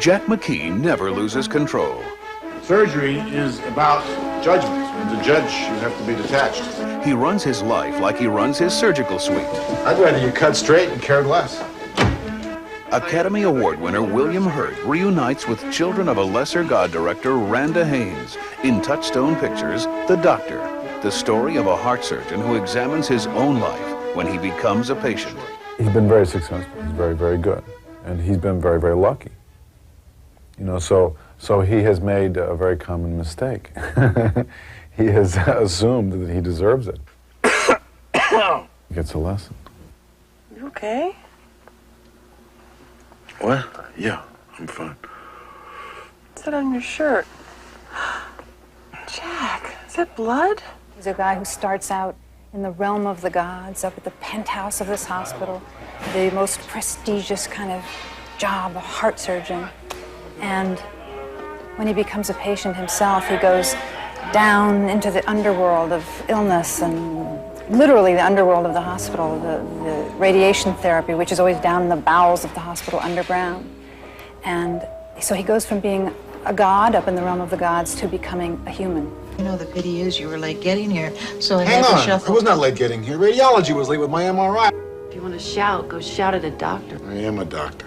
Jack MacKee never loses control. Surgery is about judgment, and to judge, you have to be detached. He runs his life like he runs his surgical suite. I'd rather you cut straight and cared less. Academy Award winner William Hurt reunites with Children of a Lesser God director Randa Haynes in Touchstone Pictures' The Doctor, the story of a heart surgeon who examines his own life when he becomes a patient. He's been very successful. He's very, very good. And he's been very, very lucky. You know, so he has made a very common mistake. He has assumed that he deserves it. He gets a lesson. You okay? What? Yeah, I'm fine. What's that on your shirt? Jack, is that blood? He's a guy who starts out in the realm of the gods, up at the penthouse of this hospital, the most prestigious kind of job, a heart surgeon. And when he becomes a patient himself, he goes down into the underworld of illness and literally the underworld of the hospital, the radiation therapy, which is always down in the bowels of the hospital underground. And so he goes from being a god up in the realm of the gods to becoming a human. You know, the pity is you were late getting here, so I Hang had to on, shuffle. I was not late getting here. Radiology was late with my MRI. If you want to shout, go shout at a doctor. I am a doctor.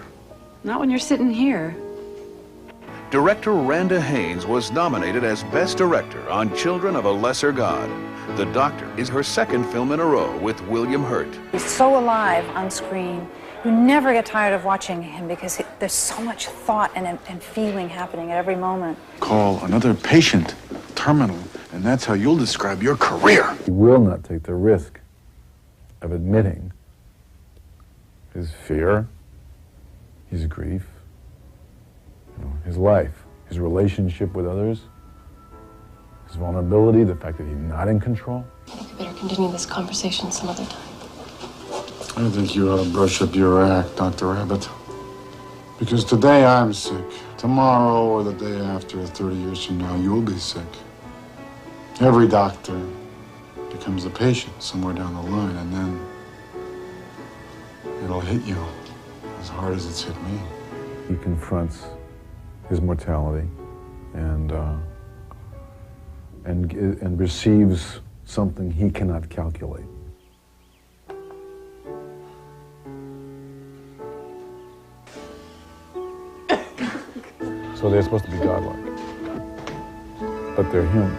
Not when you're sitting here. Director Randa Haynes was nominated as Best Director on Children of a Lesser God. The Doctor is her second film in a row with William Hurt. He's so alive on screen. You never get tired of watching him because there's so much thought and feeling happening at every moment. Call another patient terminal, and that's how you'll describe your career. He will not take the risk of admitting his fear, his grief, his life, his relationship with others, his vulnerability, the fact that he's not in control. I think we better continue this conversation some other time. I think you ought to brush up your act, Dr. Abbott. Because today I'm sick. Tomorrow or the day after, 30 years from now, you'll be sick. Every doctor becomes a patient somewhere down the line, and then it'll hit you as hard as it's hit me. He confronts his mortality and receives something he cannot calculate. So they're supposed to be godlike, but they're human.